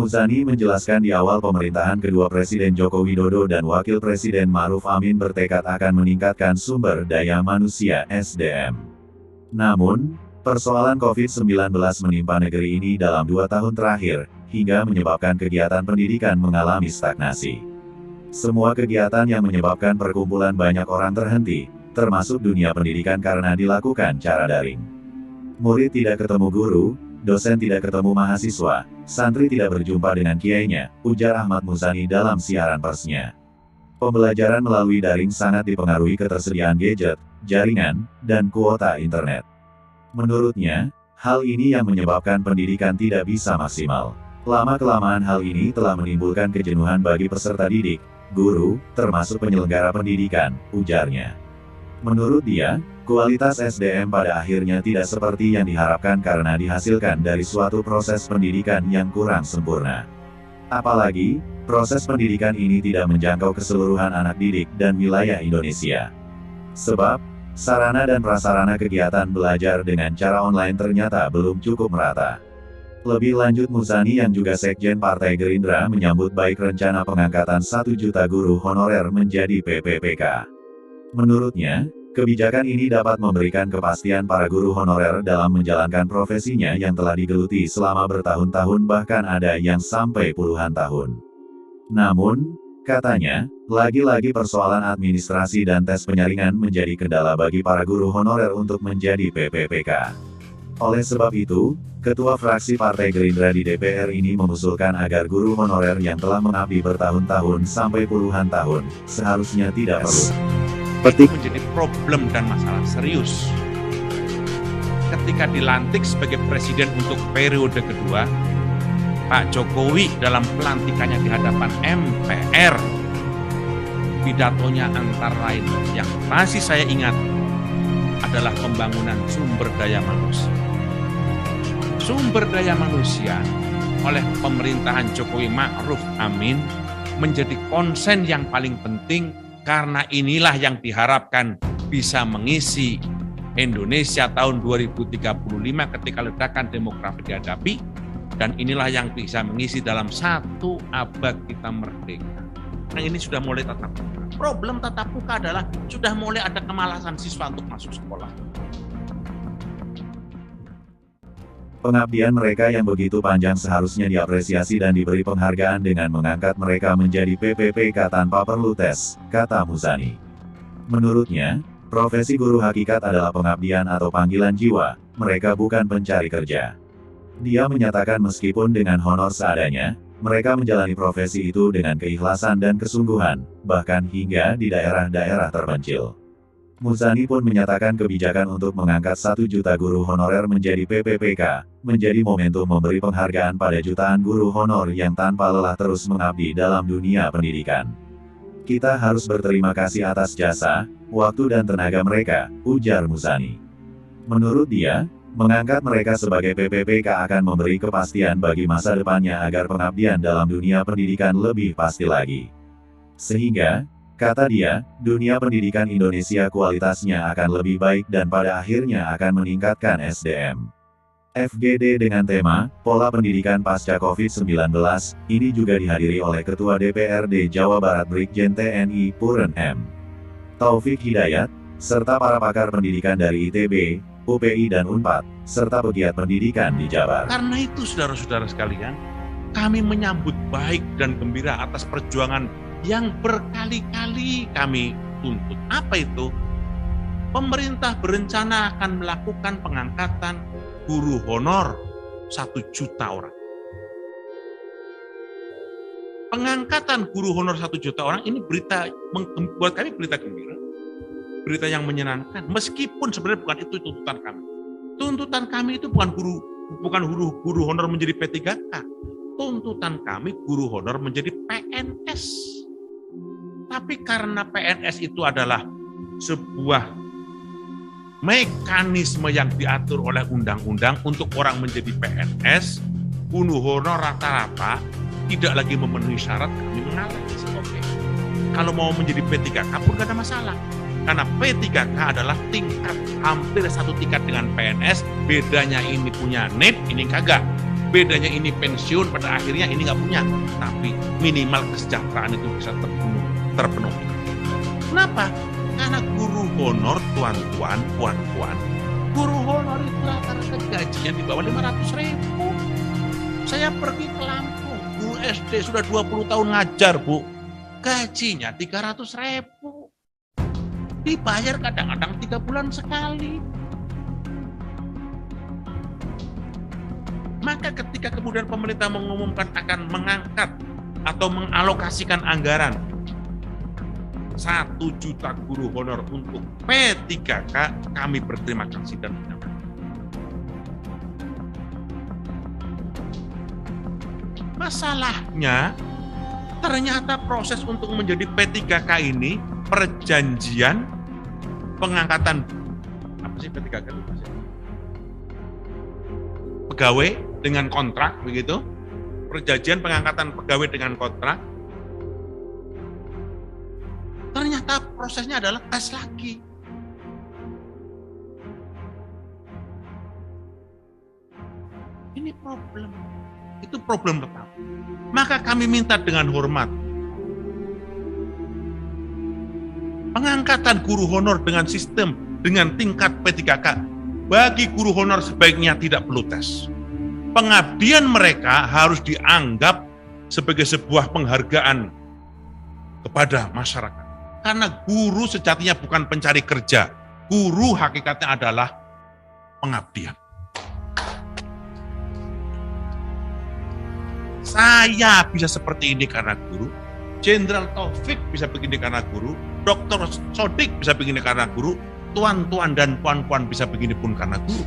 Muzani menjelaskan di awal pemerintahan kedua Presiden Joko Widodo dan Wakil Presiden Ma'ruf Amin bertekad akan meningkatkan sumber daya manusia (SDM). Namun, persoalan COVID-19 menimpa negeri ini dalam 2 tahun terakhir, hingga menyebabkan kegiatan pendidikan mengalami stagnasi. Semua kegiatan yang menyebabkan perkumpulan banyak orang terhenti, termasuk dunia pendidikan karena dilakukan cara daring. Murid tidak ketemu guru, dosen tidak ketemu mahasiswa, santri tidak berjumpa dengan kiainya, ujar Ahmad Muzani dalam siaran persnya. Pembelajaran melalui daring sangat dipengaruhi ketersediaan gadget, jaringan, dan kuota internet. Menurutnya, hal ini yang menyebabkan pendidikan tidak bisa maksimal. Lama-kelamaan hal ini telah menimbulkan kejenuhan bagi peserta didik, guru, termasuk penyelenggara pendidikan, ujarnya. Menurut dia, kualitas SDM pada akhirnya tidak seperti yang diharapkan karena dihasilkan dari suatu proses pendidikan yang kurang sempurna. Apalagi, proses pendidikan ini tidak menjangkau keseluruhan anak didik dan wilayah Indonesia. Sebab, sarana dan prasarana kegiatan belajar dengan cara online ternyata belum cukup merata. Lebih lanjut Muzani yang juga Sekjen Partai Gerindra menyambut baik rencana pengangkatan 1 juta guru honorer menjadi PPPK. Menurutnya, kebijakan ini dapat memberikan kepastian para guru honorer dalam menjalankan profesinya yang telah digeluti selama bertahun-tahun bahkan ada yang sampai puluhan tahun. Namun, katanya, lagi-lagi persoalan administrasi dan tes penyaringan menjadi kendala bagi para guru honorer untuk menjadi PPPK. Oleh sebab itu, Ketua Fraksi Partai Gerindra di DPR ini mengusulkan agar guru honorer yang telah mengabdi bertahun-tahun sampai puluhan tahun, seharusnya tidak perlu. Menjadi problem dan masalah serius. Ketika dilantik sebagai presiden untuk periode kedua, Pak Jokowi dalam pelantikannya di hadapan MPR, pidatonya antara lain yang masih saya ingat adalah pembangunan sumber daya manusia. Sumber daya manusia oleh pemerintahan Jokowi Ma'ruf Amin menjadi konsen yang paling penting karena inilah yang diharapkan bisa mengisi Indonesia tahun 2035 ketika ledakan demografi dihadapi, dan inilah yang bisa mengisi dalam 1 abad kita merdeka. Nah, ini sudah mulai tatap muka. Problem tatap muka adalah sudah mulai ada kemalasan siswa untuk masuk sekolah. Pengabdian mereka yang begitu panjang seharusnya diapresiasi dan diberi penghargaan dengan mengangkat mereka menjadi PPPK tanpa perlu tes, kata Muzani. Menurutnya, profesi guru hakikat adalah pengabdian atau panggilan jiwa, mereka bukan pencari kerja. Dia menyatakan meskipun dengan honor seadanya, mereka menjalani profesi itu dengan keikhlasan dan kesungguhan, bahkan hingga di daerah-daerah terpencil. Muzani pun menyatakan kebijakan untuk mengangkat 1 juta guru honorer menjadi PPPK, menjadi momentum memberi penghargaan pada jutaan guru honor yang tanpa lelah terus mengabdi dalam dunia pendidikan. Kita harus berterima kasih atas jasa, waktu dan tenaga mereka, ujar Muzani. Menurut dia, mengangkat mereka sebagai PPPK akan memberi kepastian bagi masa depannya agar pengabdian dalam dunia pendidikan lebih pasti lagi. Sehingga, kata dia, dunia pendidikan Indonesia kualitasnya akan lebih baik dan pada akhirnya akan meningkatkan SDM. FGD dengan tema, Pola Pendidikan Pasca COVID-19, ini juga dihadiri oleh Ketua DPRD Jawa Barat Brigjen TNI Puren M. Taufik Hidayat, serta para pakar pendidikan dari ITB, UPI dan UNPAD, serta pegiat pendidikan di Jabar. Karena itu saudara-saudara sekalian, kami menyambut baik dan gembira atas perjuangan yang berkali-kali kami tuntut. Apa itu? Pemerintah berencana akan melakukan pengangkatan guru honor 1 juta orang. Pengangkatan guru honor 1 juta orang ini berita, buat kami berita gembira. Berita yang menyenangkan, meskipun sebenarnya bukan itu tuntutan kami. Tuntutan kami itu bukan guru honor menjadi P3K. Tuntutan kami guru honor menjadi PNS. Tapi karena PNS itu adalah sebuah mekanisme yang diatur oleh undang-undang untuk orang menjadi PNS, guru honor rata-rata tidak lagi memenuhi syarat, kami mengalah. Oke. Kalau mau menjadi P3K pun tidak ada masalah. Karena P3K adalah tingkat hampir satu tingkat dengan PNS, bedanya ini punya NIP, ini kagak. Bedanya ini pensiun, pada akhirnya ini nggak punya. Tapi minimal kesejahteraan itu bisa terpenuhi. Kenapa? Karena guru honor, tuan-tuan, puan-puan, guru honor itu rata-rata gajinya di bawah 500.000. Saya pergi ke Lampung, guru SD sudah 20 tahun ngajar, Bu. Gajinya 300.000. Dibayar kadang-kadang 3 bulan sekali. Maka ketika kemudian pemerintah mengumumkan akan mengangkat atau mengalokasikan anggaran 1 juta guru honor untuk P3K, kami berterima kasih dan menyambut. Masalahnya, ternyata proses untuk menjadi P3K ini, perjanjian pengangkatan, apa sih P3K itu? Pegawai dengan kontrak, begitu. Perjanjian pengangkatan pegawai dengan kontrak. Ternyata prosesnya adalah tes lagi. Ini problem. Itu problem tetap. Maka kami minta dengan hormat. Pengangkatan guru honor dengan sistem, dengan tingkat P3K, bagi guru honor sebaiknya tidak perlu tes. Pengabdian mereka harus dianggap sebagai sebuah penghargaan kepada masyarakat. Karena guru sejatinya bukan pencari kerja. Guru hakikatnya adalah pengabdian. Saya bisa seperti ini karena guru. Jenderal Taufik bisa begini karena guru. Dr. Sodik bisa begini karena guru. Tuan-tuan dan puan-puan bisa begini pun karena guru.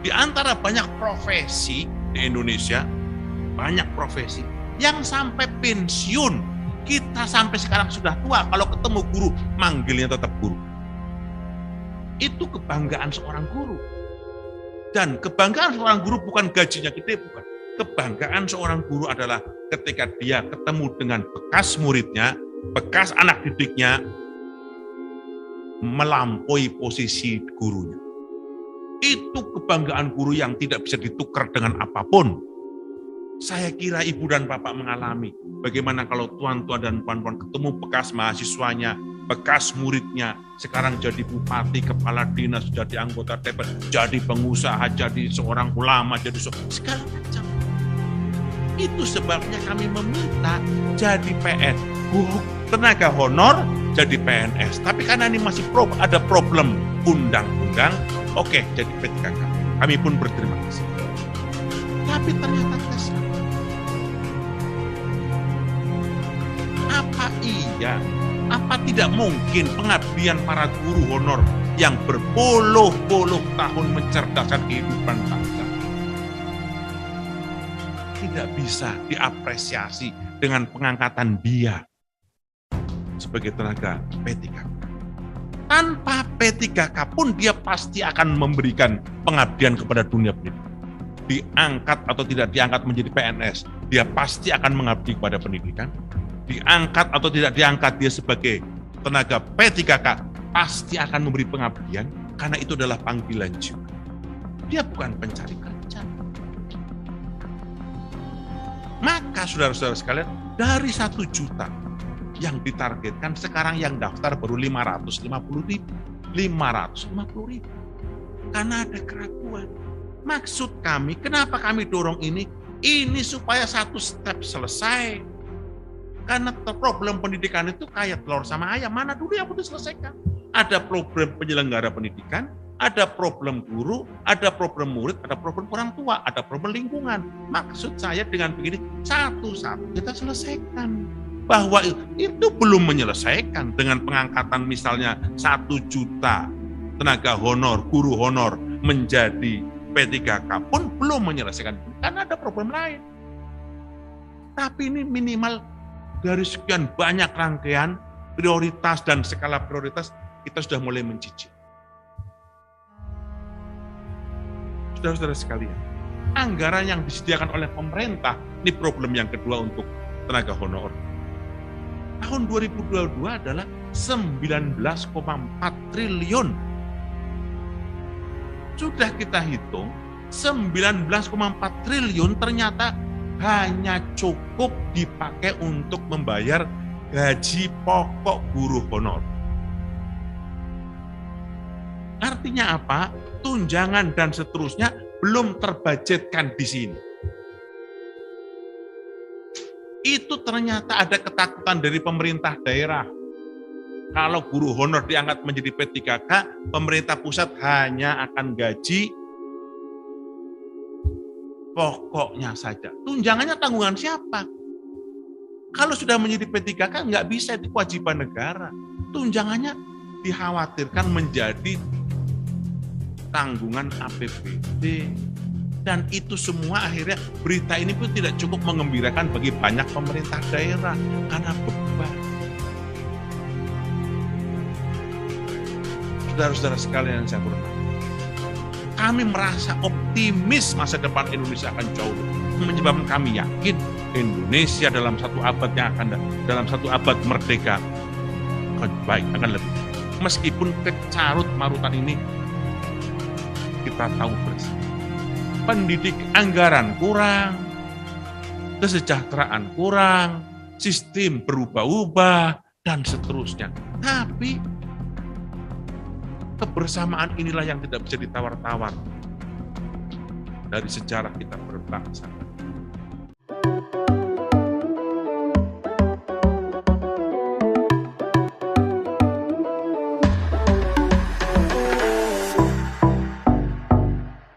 Di antara banyak profesi di Indonesia, banyak profesi yang sampai pensiun, kita sampai sekarang sudah tua, kalau ketemu guru, manggilnya tetap guru. Itu kebanggaan seorang guru. Dan kebanggaan seorang guru bukan gajinya gede, bukan. Kebanggaan seorang guru adalah ketika dia ketemu dengan bekas muridnya, bekas anak didiknya, melampaui posisi gurunya. Itu kebanggaan guru yang tidak bisa ditukar dengan apapun. Saya kira ibu dan bapak mengalami bagaimana kalau tuan-tuan dan puan-puan ketemu bekas mahasiswanya, bekas muridnya, sekarang jadi bupati, kepala dinas, jadi anggota DPR, jadi pengusaha, jadi seorang ulama, jadi segala macam. Itu sebabnya kami meminta jadi PN, tenaga honor jadi PNS. Tapi karena ini masih ada problem undang-undang, oke, jadi P3K. Kami pun berterima kasih. Tapi ternyata tes. Apa iya? Apa tidak mungkin pengabdian para guru honor yang berpuluh-puluh tahun mencerdaskan kehidupan bangsa tidak bisa diapresiasi dengan pengangkatan dia sebagai tenaga P3K? Tanpa P3K pun dia pasti akan memberikan pengabdian kepada dunia pendidikan. Diangkat atau tidak diangkat menjadi PNS, dia pasti akan mengabdi kepada pendidikan. Diangkat atau tidak diangkat dia sebagai tenaga P3K, pasti akan memberi pengabdian karena itu adalah panggilan jiwa. Dia bukan pencari kerja. Maka saudara-saudara sekalian, dari 1 juta yang ditargetkan, sekarang yang daftar baru 550.000. Karena ada keraguan. Maksud kami, kenapa kami dorong ini? Ini supaya 1 step selesai. Karena problem pendidikan itu kayak telur sama ayam, mana dulu yang perlu diselesaikan? Ada problem penyelenggara pendidikan, ada problem guru, ada problem murid, ada problem orang tua, ada problem lingkungan. Maksud saya dengan begini, satu-satu kita selesaikan. Bahwa itu belum menyelesaikan dengan pengangkatan misalnya 1 juta tenaga honor, guru honor menjadi P3K pun belum menyelesaikan. Karena ada problem lain. Tapi ini minimal dari sekian banyak rangkaian prioritas dan skala prioritas, kita sudah mulai mencicil. Saudara-saudara sekalian, anggaran yang disediakan oleh pemerintah, ini problem yang kedua untuk tenaga honor. Tahun 2022 adalah 19,4 triliun. Sudah kita hitung, 19,4 triliun ternyata hanya cukup dipakai untuk membayar gaji pokok guru honor. Artinya apa? Tunjangan dan seterusnya belum terbudgetkan di sini. Itu ternyata ada ketakutan dari pemerintah daerah. Kalau guru honor diangkat menjadi P3K, pemerintah pusat hanya akan gaji pokoknya saja. Tunjangannya tanggungan siapa? Kalau sudah menjadi P3K nggak bisa, itu kewajiban negara. Tunjangannya dikhawatirkan menjadi tanggungan APBD. Dan itu semua akhirnya berita ini pun tidak cukup mengembirakan bagi banyak pemerintah daerah karena beban. Saudara-saudara sekalian yang saya hormati, kami merasa optimis masa depan Indonesia akan jauh, menyebabkan kami yakin Indonesia dalam 1 abad yang akan datang, dalam 1 abad merdeka akan baik, akan lebih. Meskipun kecarut marutan ini kita tahu bersama. Pendidik anggaran kurang, kesejahteraan kurang, sistem berubah-ubah, dan seterusnya. Tapi kebersamaan inilah yang tidak bisa ditawar-tawar dari sejarah kita berbangsa.